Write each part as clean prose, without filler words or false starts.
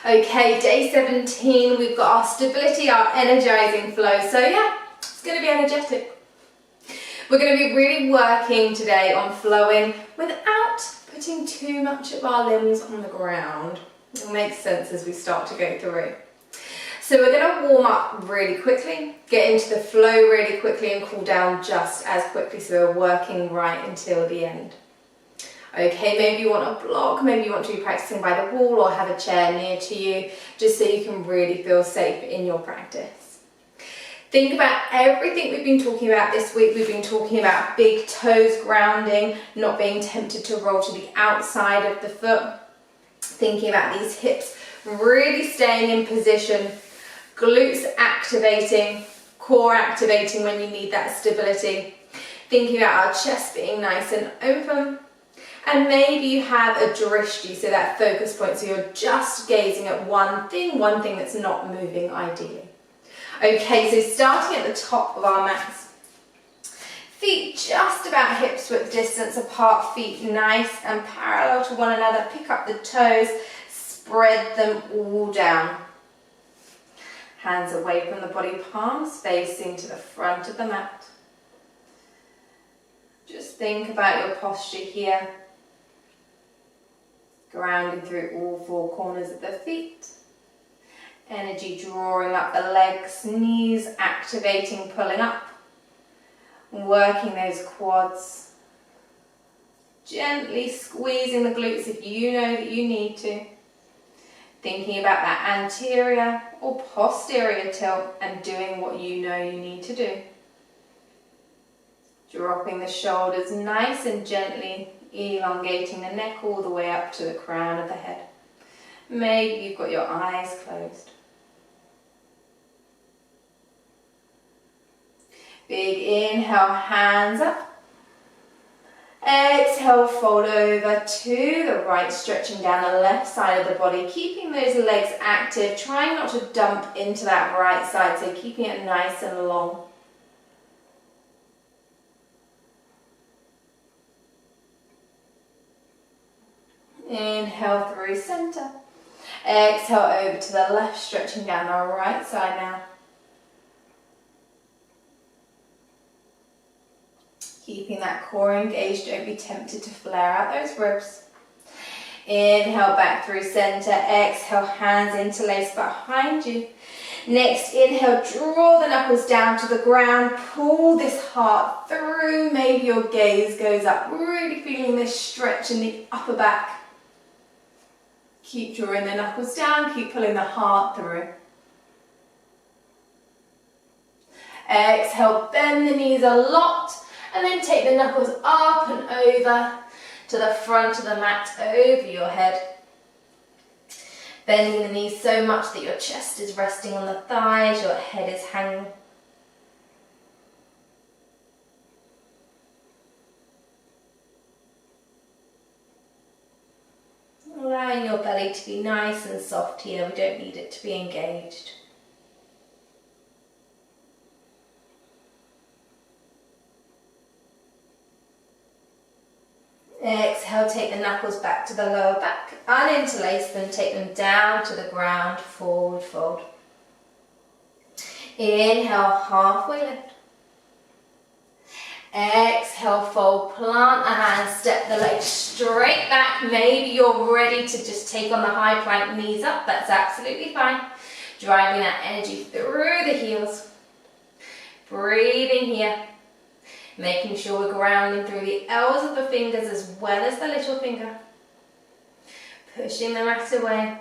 Okay, day 17, we've got our stability, our energizing flow. So yeah, it's going to be energetic. We're going to be really working today on flowing without putting too much of our limbs on the ground. It makes sense as we start to go through. So we're going to warm up really quickly, get into the flow really quickly and cool down just as quickly, so we're working right until the end. Okay, maybe you want a block, maybe you want to be practicing by the wall or have a chair near to you, just so you can really feel safe in your practice. Think about everything we've been talking about this week. We've been talking about big toes grounding, not being tempted to roll to the outside of the foot. Thinking about these hips really staying in position, glutes activating, core activating when you need that stability. Thinking about our chest being nice and open. And maybe you have a drishti, so that focus point, so you're just gazing at one thing that's not moving ideally. Okay, so starting at the top of our mats. Feet just about hips width distance apart, feet nice and parallel to one another. Pick up the toes, spread them all down. Hands away from the body, palms facing to the front of the mat. Just think about your posture here. Grounding through all four corners of the feet. Energy drawing up the legs, knees activating, pulling up. Working those quads. Gently squeezing the glutes if you know that you need to. Thinking about that anterior or posterior tilt and doing what you know you need to do. Dropping the shoulders nice and gently, elongating the neck all the way up to the crown of the head. Maybe you've got your eyes closed. Big inhale, hands up. Exhale, fold over to the right, stretching down the left side of the body, keeping those legs active, trying not to dump into that right side, so keeping it nice and long. Inhale through center. Exhale over to the left, stretching down the right side now. Keeping that core engaged, don't be tempted to flare out those ribs. Inhale back through center. Exhale, hands interlace behind you. Next, inhale, draw the knuckles down to the ground. Pull this heart through. Maybe your gaze goes up. Really feeling this stretch in the upper back. Keep drawing the knuckles down, keep pulling the heart through. Exhale, bend the knees a lot, and then take the knuckles up and over to the front of the mat, over your head. Bending the knees so much that your chest is resting on the thighs, your head is hanging. Allowing your belly to be nice and soft here, we don't need it to be engaged. Exhale, take the knuckles back to the lower back, uninterlace them, take them down to the ground, forward fold. Inhale, halfway lift. Exhale, fold, plant the hands, step the legs straight back. Maybe you're ready to just take on the high plank, knees up, that's absolutely fine. Driving that energy through the heels. Breathing here. Making sure we're grounding through the L's of the fingers as well as the little finger. Pushing the mat away.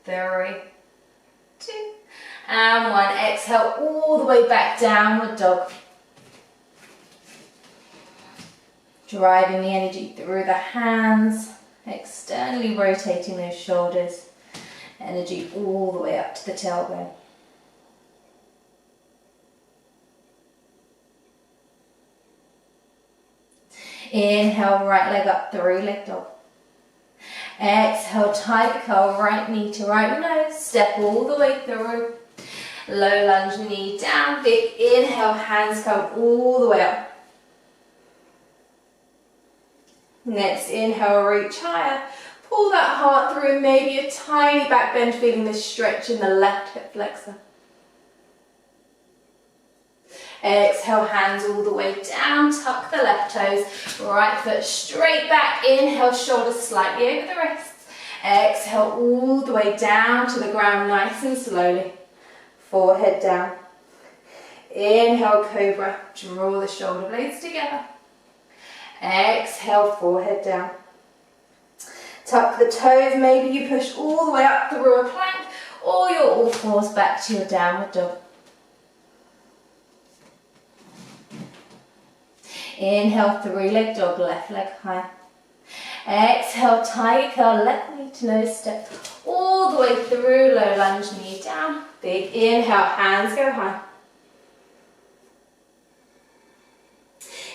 3, 2, and 1. Exhale all the way back, downward dog. Driving the energy through the hands, externally rotating those shoulders. Energy all the way up to the tailbone. Inhale, right leg up, 3 leg dog. Exhale, tight curl, right knee to right nose. Step all the way through. Low lunge, knee down. Big inhale, hands come all the way up. Next inhale, reach higher. Pull that heart through, maybe a tiny back bend, feeling this stretch in the left hip flexor. Exhale, hands all the way down, tuck the left toes, right foot straight back, inhale, shoulders slightly over the wrists. Exhale, all the way down to the ground, nice and slowly. Forehead down. Inhale, cobra, draw the shoulder blades together. Exhale, forehead down. Tuck the toes, maybe you push all the way up through a plank, or you're all fours back to your downward dog. Inhale, three-leg dog, left leg high. Exhale, tiger curl, left knee to nose step, all the way through, low lunge, knee down. Big inhale, hands go high.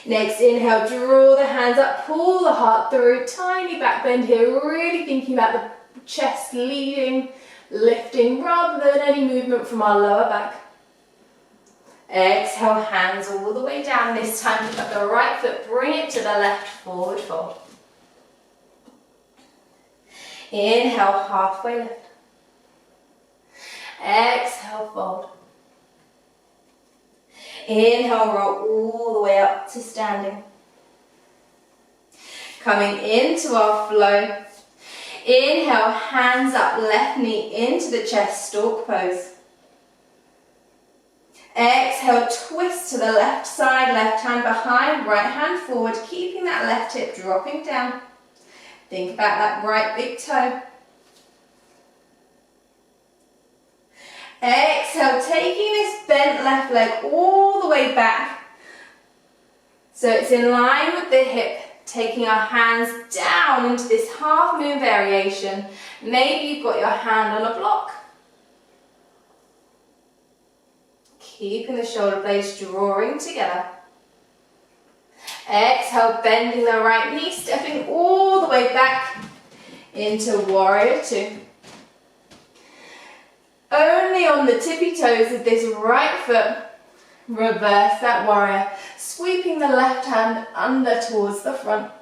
Next inhale, draw the hands up, pull the heart through, tiny back bend here, really thinking about the chest leading, lifting, rather than any movement from our lower back. Exhale, hands all the way down. This time pick up the right foot, bring it to the left, forward fold. Inhale, halfway lift. Exhale, fold. Inhale, roll all the way up to standing. Coming into our flow. Inhale, hands up, left knee into the chest, stork pose. Exhale, twist to the left side, left hand behind, right hand forward, keeping that left hip dropping down. Think about that right big toe. Exhale, taking this bent left leg all the way back. So it's in line with the hip, taking our hands down into this half moon variation. Maybe you've got your hand on a block. Keeping the shoulder blades drawing together. Exhale, bending the right knee, stepping all the way back into warrior two. Only on the tippy toes of this right foot, reverse that warrior, sweeping the left hand under towards the front.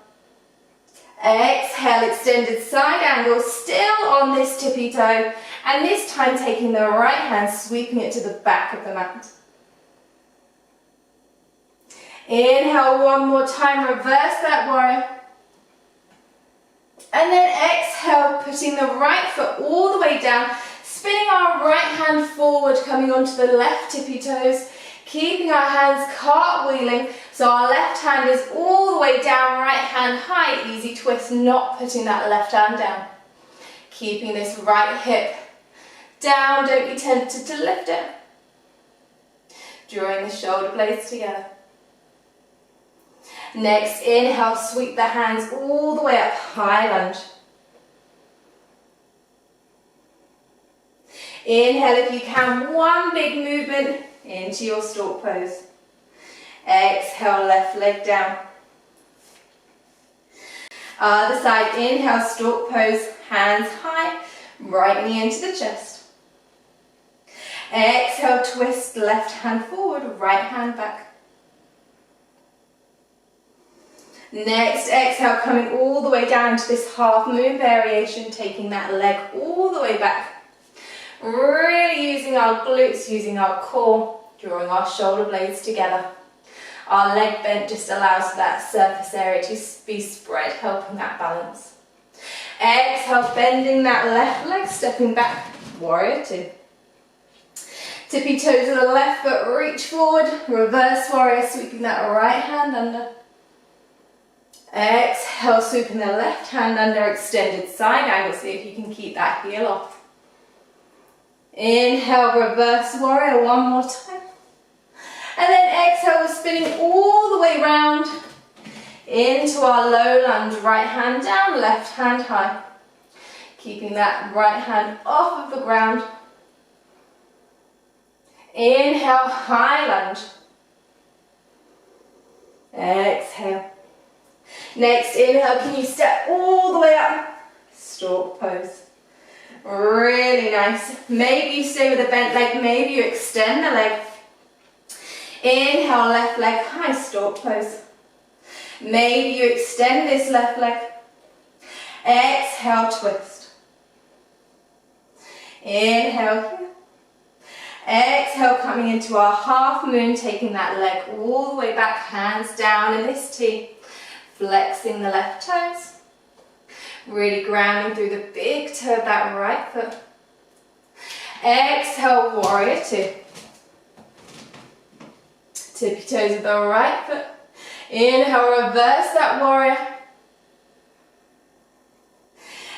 Exhale, extended side angle, still on this tippy toe, and this time taking the right hand, sweeping it to the back of the mat. Inhale one more time, reverse that warrior. And then exhale, putting the right foot all the way down, spinning our right hand forward, coming onto the left tippy toes, keeping our hands cartwheeling, so our left hand is all the way down, right hand high, easy twist, not putting that left hand down. Keeping this right hip down, don't be tempted to lift it. Drawing the shoulder blades together. Next, inhale, sweep the hands all the way up, high lunge. Inhale if you can, one big movement into your stork pose. Exhale, left leg down. Other side, inhale, stork pose, hands high, right knee into the chest. Exhale, twist, left hand forward, right hand back. Next, exhale, coming all the way down to this half moon variation, taking that leg all the way back. Really using our glutes, using our core, drawing our shoulder blades together. Our leg bent just allows that surface area to be spread, helping that balance. Exhale, bending that left leg, stepping back, warrior two. Tippy toe to the left foot, reach forward, reverse warrior, sweeping that right hand under. Exhale, sweeping the left hand under, extended side angle, see if you can keep that heel off. Inhale, reverse warrior, one more time. And then exhale, we're spinning all the way round into our low lunge, right hand down, left hand high. Keeping that right hand off of the ground. Inhale, high lunge. Exhale. Next, inhale, can you step all the way up? Stork pose. Really nice. Maybe you stay with a bent leg, maybe you extend the leg. Inhale, left leg high, stork pose. Maybe you extend this left leg. Exhale, twist. Inhale here. Exhale, coming into our half moon, taking that leg all the way back, hands down in this T. Flexing the left toes. Really grounding through the big toe of that right foot. Exhale, warrior two. Tippy toes of the right foot. Inhale, reverse that warrior.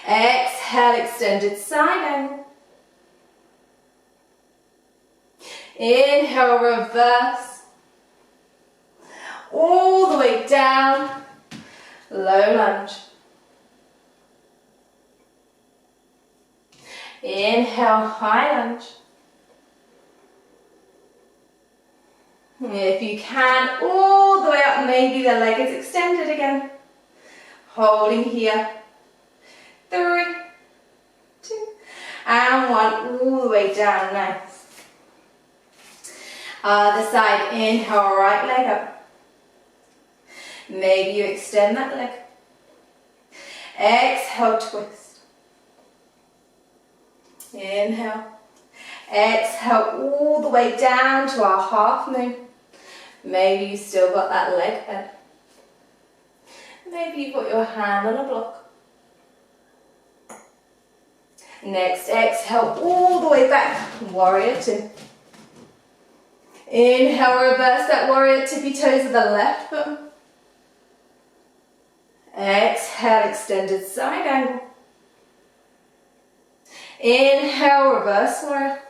Exhale, extended side angle. Inhale, reverse. All the way down. Low lunge. Inhale, high lunge. If you can, all the way up, maybe the leg is extended again. Holding here. 3, 2, and 1, all the way down, nice. Other side, inhale, right leg up. Maybe you extend that leg. Exhale, twist. Inhale. Exhale all the way down to our half moon. Maybe you still got that leg bent. Maybe you've got your hand on a block. Next, exhale all the way back, warrior two. Inhale, reverse that warrior, tippy toes of the left foot. Exhale, extended side angle. Inhale, reverse warrior.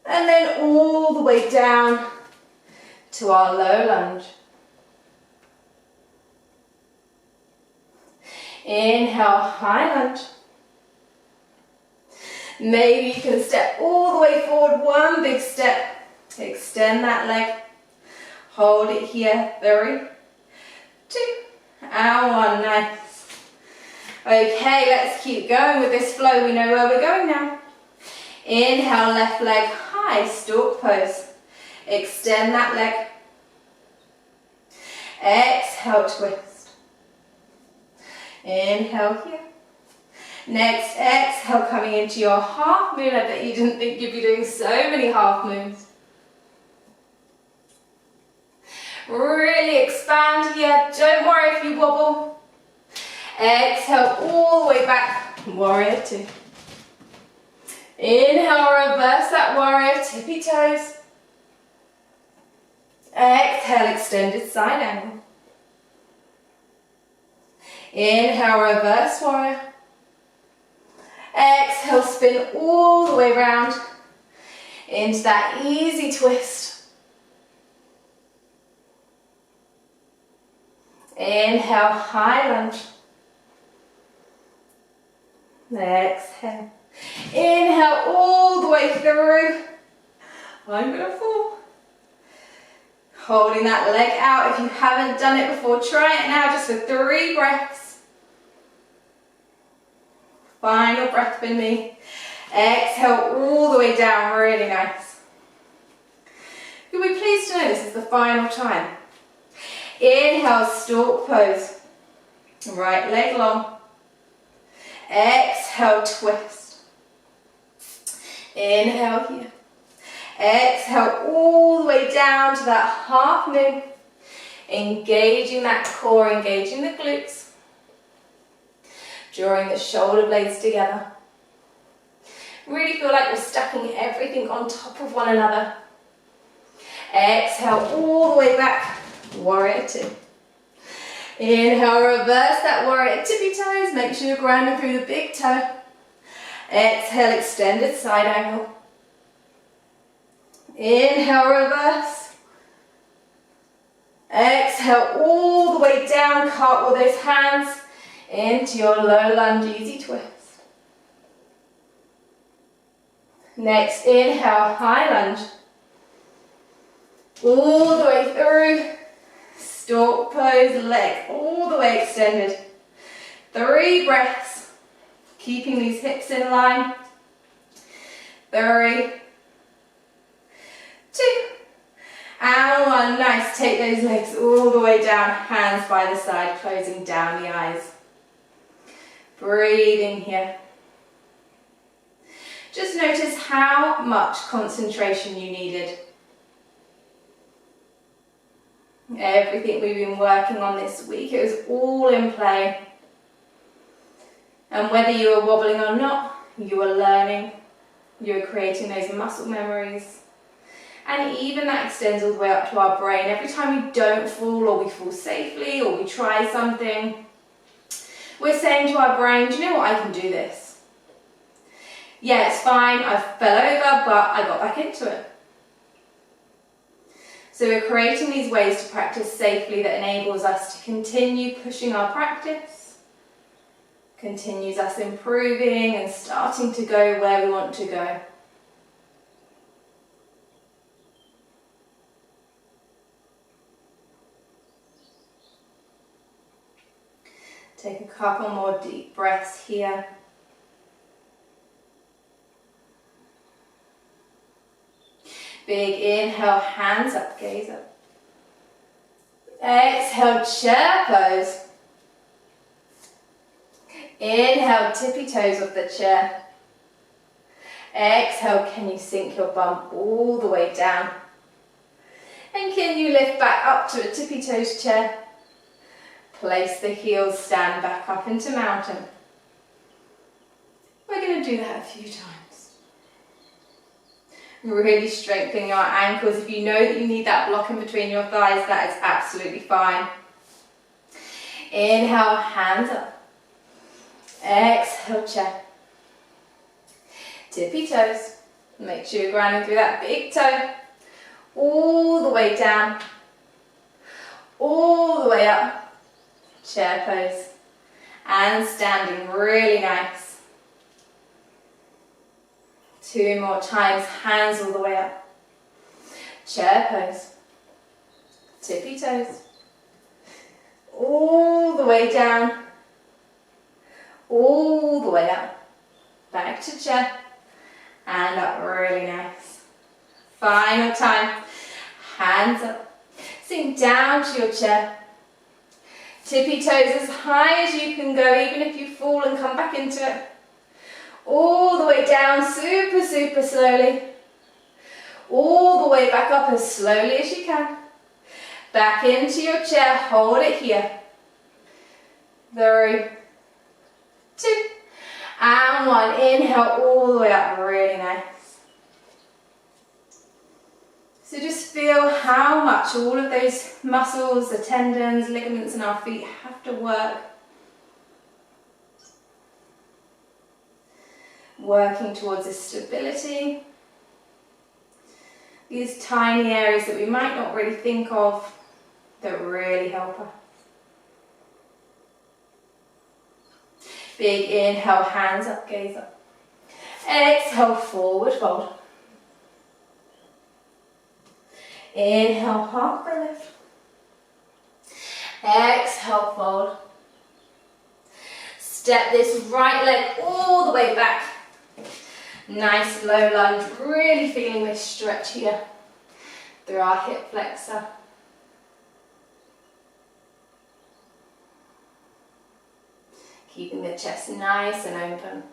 And then all the way down to our low lunge. Inhale, high lunge. Maybe you can step all the way forward, one big step. Extend that leg. Hold it here, 3, 2, and 1, nice. Okay, let's keep going with this flow. We know where we're going now. Inhale, left leg high, stalk pose. Extend that leg. Exhale, twist. Inhale here. Next, exhale, coming into your half moon. I bet you didn't think you'd be doing so many half moons. Really expand here. Don't worry if you wobble. Exhale all the way back, warrior two. Inhale, reverse that warrior, tippy toes. Exhale, extended side angle. Inhale, reverse warrior. Exhale, spin all the way around into that easy twist. Inhale, high lunge. Exhale. Inhale all the way through. I'm gonna fall. Holding that leg out. If you haven't done it before, try it now just for 3 breaths. Final breath with me. Exhale all the way down, really nice. You'll be pleased to know this is the final time. Inhale, stalk pose. Right leg long. Exhale, twist. Inhale here. Exhale all the way down to that half moon. Engaging that core, engaging the glutes. Drawing the shoulder blades together. Really feel like we're stacking everything on top of one another. Exhale all the way back, warrior two. Inhale, reverse that warrior, tippy toes. Make sure you're grounding through the big toe. Exhale, extended side angle. Inhale, reverse. Exhale all the way down, cartwheel those hands into your low lunge, easy twist. Next, inhale, high lunge. All the way through. Stalk pose, leg all the way extended. 3 breaths. Keeping these hips in line. 3, 2, and 1. Nice. Take those legs all the way down, hands by the side, closing down the eyes. Breathing here. Just notice how much concentration you needed. Everything we've been working on this week, it was all in play. And whether you were wobbling or not, you were learning, you were creating those muscle memories. And even that extends all the way up to our brain. Every time we don't fall, or we fall safely, or we try something, we're saying to our brain, do you know what, I can do this. Yeah, it's fine, I fell over, but I got back into it. So we're creating these ways to practice safely that enables us to continue pushing our practice, continues us improving and starting to go where we want to go. Take a couple more deep breaths here. Big inhale, hands up, gaze up. Exhale, chair pose. Inhale, tippy toes off the chair. Exhale, can you sink your bum all the way down? And can you lift back up to a tippy toes chair? Place the heels, stand back up into mountain. We're going to do that a few times. Really strengthening your ankles. If you know that you need that block in between your thighs, that is absolutely fine. Inhale, hands up. Exhale, chair. Tippy toes. Make sure you're grounding through that big toe. All the way down. All the way up. Chair pose. And standing, really nice. 2 more times, hands all the way up. Chair pose. Tippy toes. All the way down. All the way up. Back to chair. And up, really nice. Final time. Hands up. Sink down to your chair. Tippy toes as high as you can go, even if you fall and come back into it. All the way down, super, super slowly. All the way back up as slowly as you can. Back into your chair, hold it here. 3, 2, and 1. Inhale all the way up, really nice. So just feel how much all of those muscles, the tendons, ligaments in our feet have to work. Working towards this stability. These tiny areas that we might not really think of that really help us. Big inhale, hands up, gaze up. Exhale, forward fold. Inhale, halfway lift. Exhale, fold. Step this right leg all the way back. Nice low lunge, really feeling this stretch here through our hip flexor. Keeping the chest nice and open.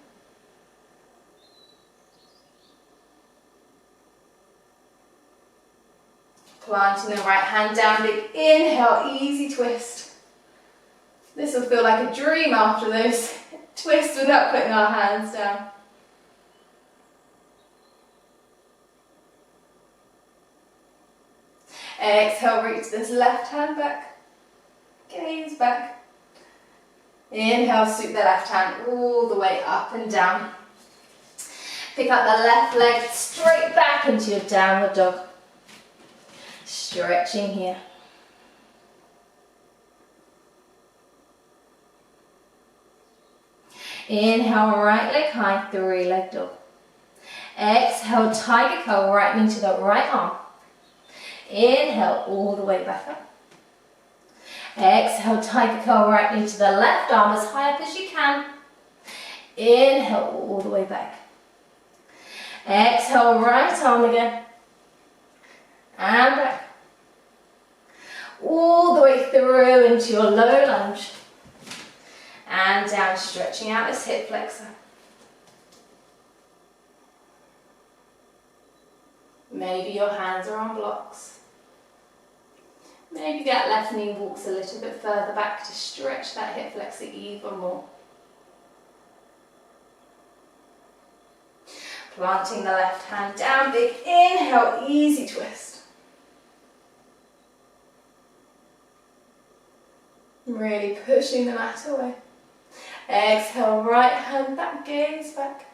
Planting the right hand down, big inhale, easy twist. This will feel like a dream after those twists without putting our hands down. Exhale, reach this left hand back, gaze back. Inhale, sweep the left hand all the way up and down. Pick up the left leg straight back into your downward dog. Stretching here. Inhale, right leg high, 3-leg dog. Exhale, tiger curl, right knee to the right arm. Inhale, all the way back up. Exhale, tiger curl, right knee to the left arm as high up as you can. Inhale, all the way back. Exhale, right arm again. And back. All the way through into your low lunge. and down, stretching out this hip flexor. Maybe your hands are on blocks. Maybe that left knee walks a little bit further back to stretch that hip flexor even more. Planting the left hand down, big inhale, easy twist. Really pushing the mat away. Exhale, right hand back, gaze back.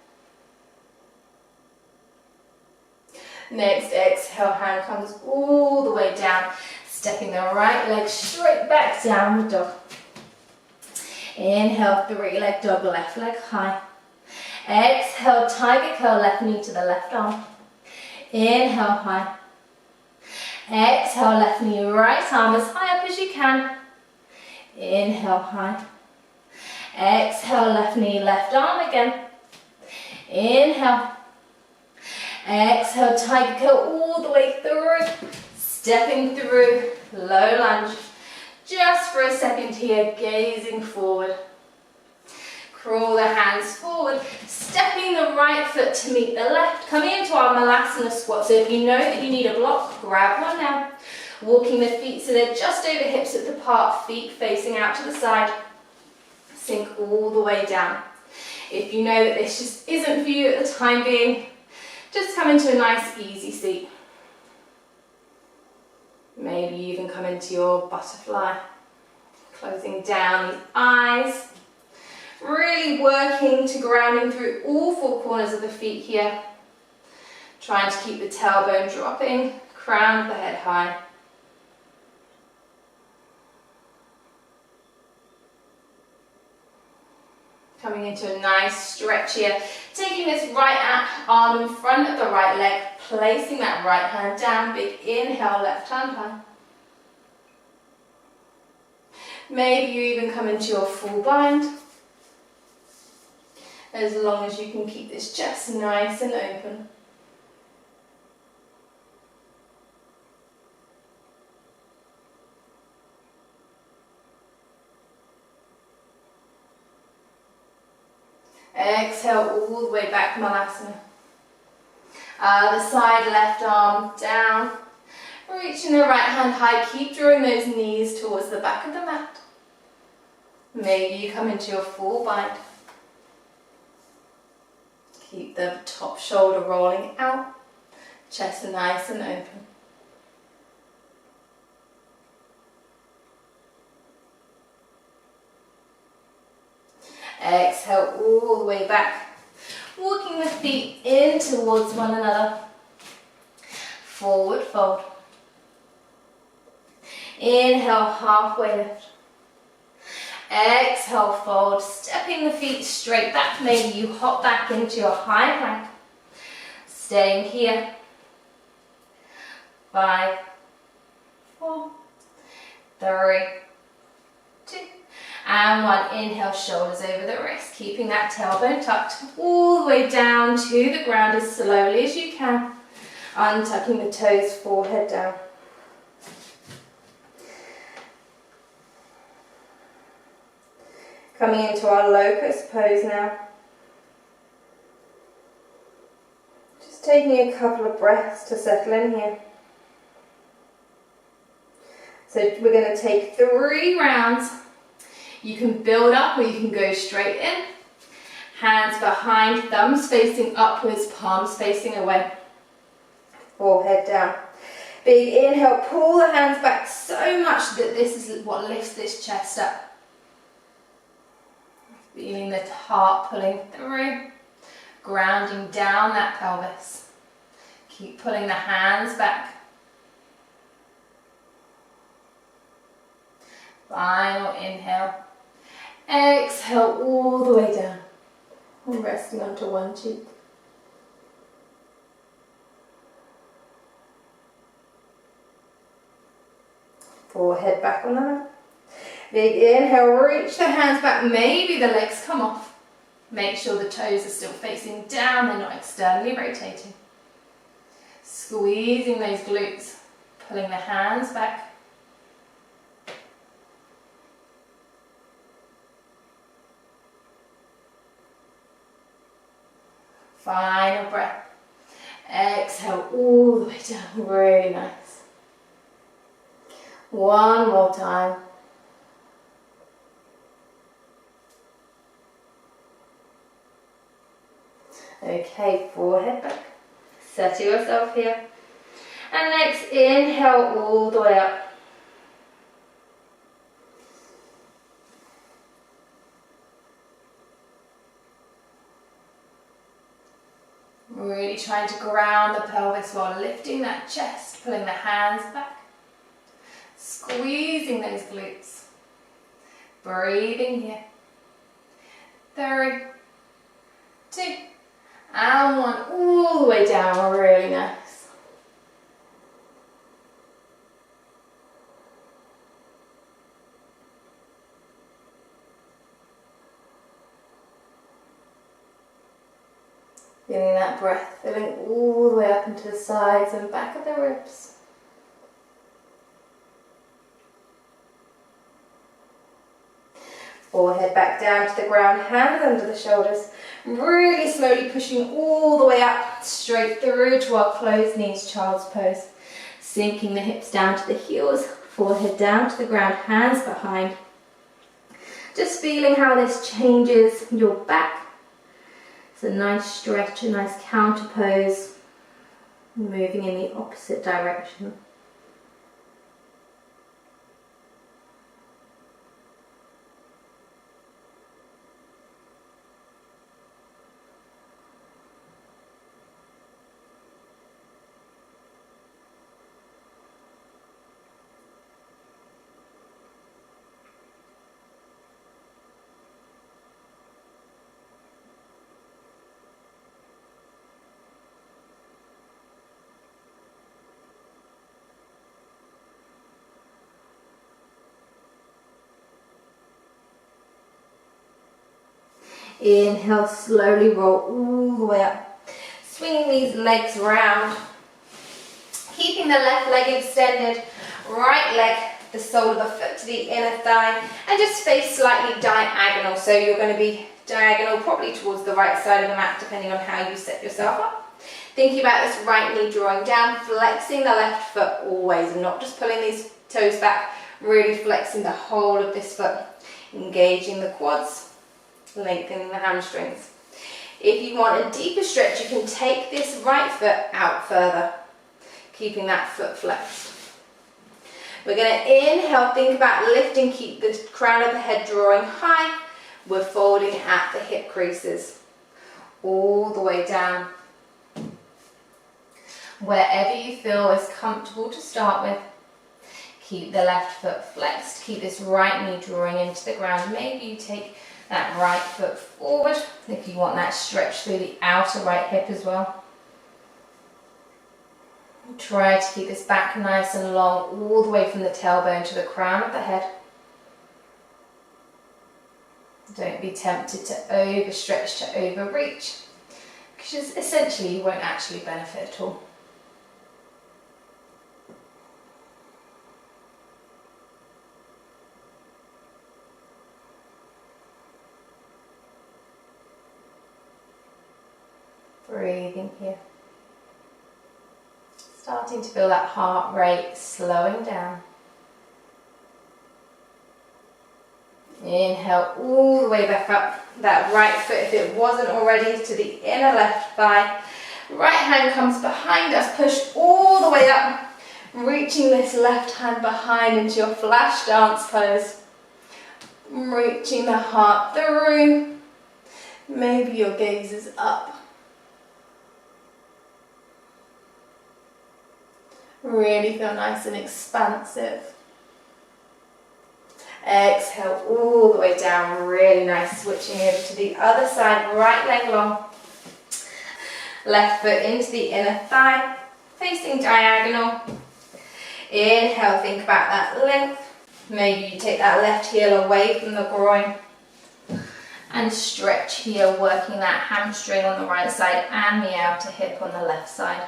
Next exhale, hand comes all the way down, stepping the right leg straight back, downward dog. Inhale, three leg dog, left leg high. Exhale, tiger curl, left knee to the left arm. Inhale, high. Exhale, left knee, right arm as high up as you can. Inhale, high. Exhale, left knee, left arm again. Inhale. Exhale, tiger curl all the way through. Stepping through, low lunge. Just for a second here, gazing forward. Crawl the hands forward, stepping the right foot to meet the left. Coming into our Malasana squat. So if you know that you need a block, grab one now. Walking the feet so they're just over hips width apart, feet facing out to the side. Sink all the way down. If you know that this just isn't for you at the time being, just come into a nice easy seat. Maybe you even come into your butterfly. Closing down the eyes. Really working to grounding through all four corners of the feet here. Trying to keep the tailbone dropping, crown of the head high. Coming into a nice stretch here. Taking this right arm in front of the right leg, placing that right hand down. Big inhale, left hand high. Maybe you even come into your full bind. As long as you can keep this chest nice and open. Exhale all the way back, Malasana. The side, left arm down. Reaching the right hand high, keep drawing those knees towards the back of the mat. Maybe you come into your full bind. Keep the top shoulder rolling out, chest nice and open. Exhale all the way back, walking the feet in towards one another. Forward fold. Inhale, halfway lift. Exhale, fold, stepping the feet straight back. Maybe you hop back into your high plank. Staying here. 5, 4, 3, 2, and 1. Inhale, shoulders over the wrist, keeping that tailbone tucked all the way down to the ground as slowly as you can. Untucking the toes, forehead down. Coming into our locust pose now. Just taking a couple of breaths to settle in here. So we're going to take 3 rounds. You can build up or you can go straight in. Hands behind, thumbs facing upwards, palms facing away. Forehead down. Big inhale, pull the hands back so much that this is what lifts this chest up. Feeling the heart pulling through, grounding down that pelvis. Keep pulling the hands back. Final inhale. Exhale all the way down. And resting onto one cheek. Forehead back on the mat. Big inhale, reach the hands back, maybe the legs come off. Make sure the toes are still facing down, they're not externally rotating. Squeezing those glutes, pulling the hands back. Final breath. Exhale all the way down, really nice. One more time. Okay, forehead back. Settle yourself here. And next, inhale all the way up. Really trying to ground the pelvis while lifting that chest, pulling the hands back. Squeezing those glutes. Breathing here. 3, 2, and 1. All the way down, really nice. Feeling that breath filling all the way up into the sides and back of the ribs. Forehead back down to the ground, hands under the shoulders. Really slowly pushing all the way up, straight through to our closed knees, child's pose. Sinking the hips down to the heels, forehead down to the ground, hands behind. Just feeling how this changes your back. It's a nice stretch, a nice counter pose, moving in the opposite direction. Inhale, slowly roll all the way up. Swinging these legs round. Keeping the left leg extended. Right leg, the sole of the foot to the inner thigh. And just face slightly diagonal. So you're going to be diagonal, probably towards the right side of the mat, depending on how you set yourself up. Thinking about this right knee drawing down, flexing the left foot always, and not just pulling these toes back, really flexing the whole of this foot. Engaging the quads. Lengthening the hamstrings. If you want a deeper stretch, you can take this right foot out further, keeping that foot flexed. We're going to inhale, think about lifting, keep the crown of the head drawing high. We're folding at the hip creases, all the way down. Wherever you feel is comfortable to start with. Keep the left foot flexed, keep this right knee drawing into the ground. Maybe you take that right foot forward if you want that stretch through the outer right hip as well. Try to keep this back nice and long, all the way from the tailbone to the crown of the head. Don't be tempted to overstretch, to overreach, because essentially you won't actually benefit at all. Breathing here. Starting to feel that heart rate slowing down. Inhale all the way back up. That right foot, if it wasn't already, to the inner left thigh. Right hand comes behind us. Push all the way up. Reaching this left hand behind into your flash dance pose. Reaching the heart through. Maybe your gaze is up. Really feel nice and expansive. Exhale all the way down, really nice. Switching over to the other side, right leg long. Left foot into the inner thigh, facing diagonal. Inhale, think about that length. Maybe you take that left heel away from the groin. And stretch here, working that hamstring on the right side and the outer hip on the left side.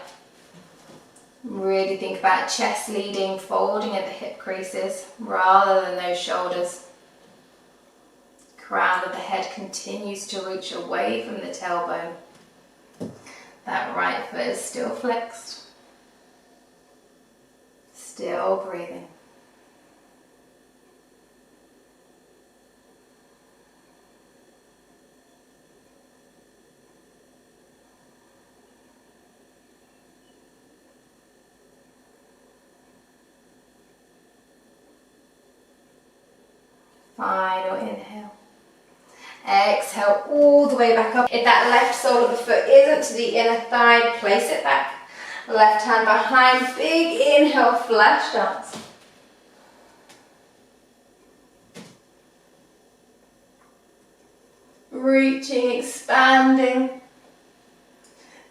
Really think about chest leading, folding at the hip creases rather than those shoulders. Crown of the head continues to reach away from the tailbone. That right foot is still flexed. Still breathing. Final inhale. Exhale all the way back up. If that left sole of the foot isn't to the inner thigh, place it back. Left hand behind, big inhale, flash dance. Reaching, expanding.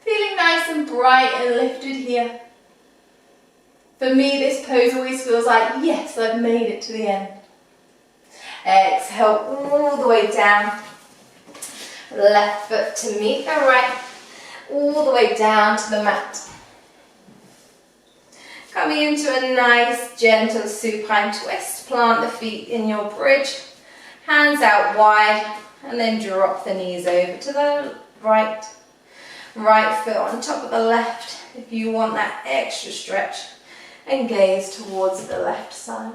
Feeling nice and bright and lifted here. For me, this pose always feels like, yes, I've made it to the end. Exhale all the way down. Left foot to meet the right. All the way down to the mat. Coming into a nice, gentle supine twist. Plant the feet in your bridge. Hands out wide. And then drop the knees over to the right. Right foot on top of the left. If you want that extra stretch. And gaze towards the left side.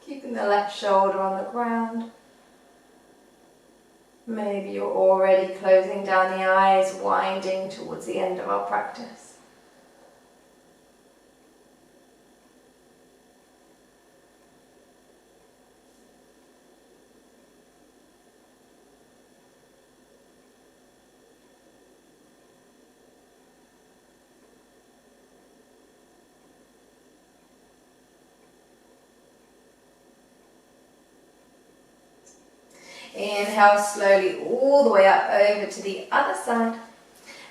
Keeping the left shoulder on the ground. Maybe you're already closing down the eyes, winding towards the end of our practice. Inhale slowly all the way up over to the other side.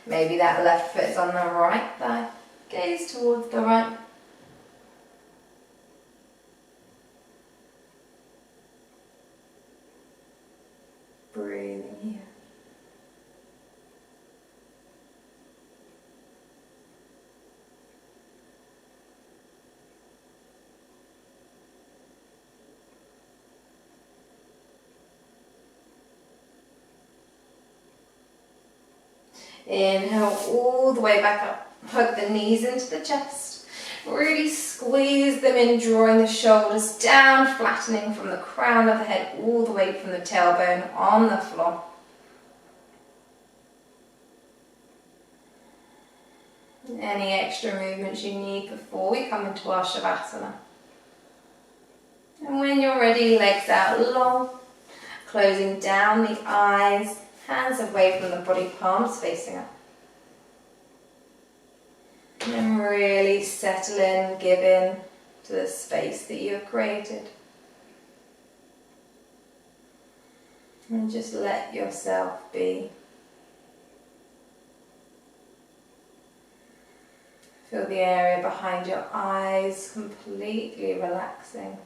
Maybe that left foot is on the right thigh. Gaze towards the right. Breathing here. Inhale all the way back up. Hug the knees into the chest. Really squeeze them in, drawing the shoulders down, flattening from the crown of the head all the way from the tailbone on the floor. Any extra movements you need before we come into our Shavasana. And when you're ready, legs out long, closing down the eyes. Hands away from the body, palms facing up. And really settle in, give in to the space that you have created. And just let yourself be. Feel the area behind your eyes completely relaxing.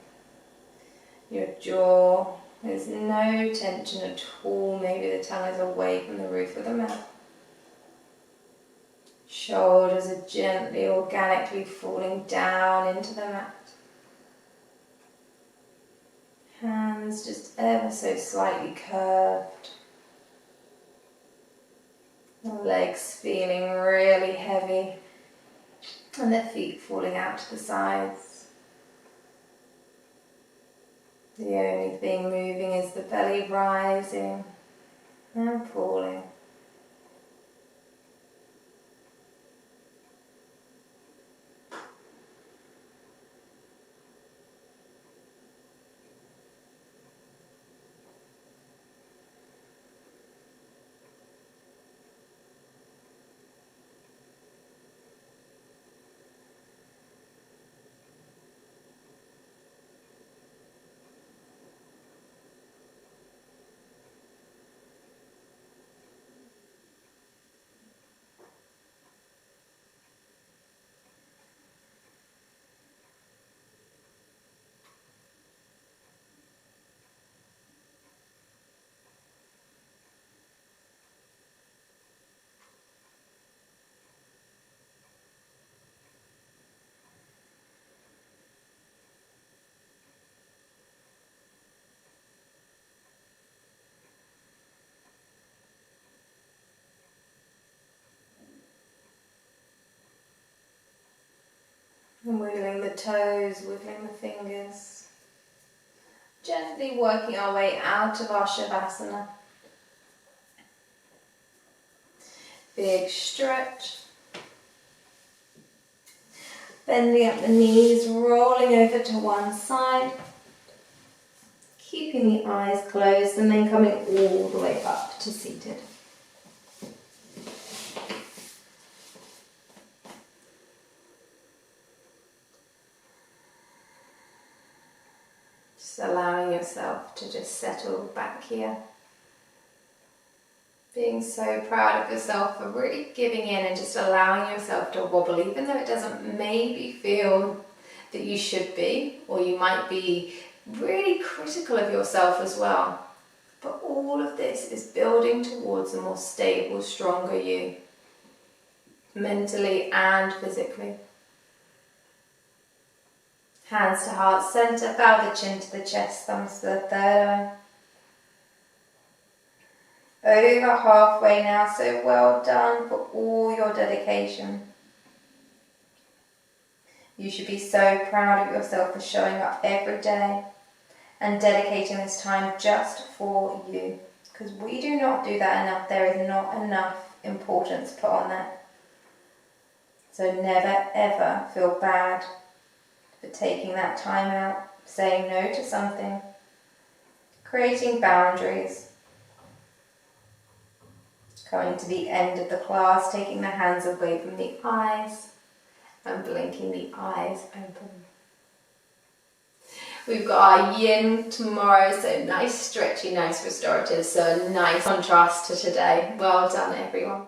Your jaw. There's no tension at all. Maybe the tongue is away from the roof of the mouth. Shoulders are gently, organically falling down into the mat. Hands just ever so slightly curved. The legs feeling really heavy. And the feet falling out to the sides. The only thing moving is the belly rising and falling. toes, wiggling the fingers. Gently working our way out of our Shavasana. Big stretch. Bending up the knees, rolling over to one side. Keeping the eyes closed and then coming all the way up to seated. Just allowing yourself to just settle back here. Being so proud of yourself for really giving in and just allowing yourself to wobble, even though it doesn't maybe feel that you should be, or you might be really critical of yourself as well. But all of this is building towards a more stable, stronger you, mentally and physically. Hands to heart center, bow the chin to the chest, thumbs to the third eye. Over halfway now, so well done for all your dedication. You should be so proud of yourself for showing up every day and dedicating this time just for you. Because we do not do that enough. There is not enough importance put on that. So never ever feel bad for taking that time out, saying no to something, creating boundaries. Coming to the end of the class, taking the hands away from the eyes and blinking the eyes open. We've got our yin tomorrow, so nice stretchy, nice restorative, so nice contrast to today. Well done everyone.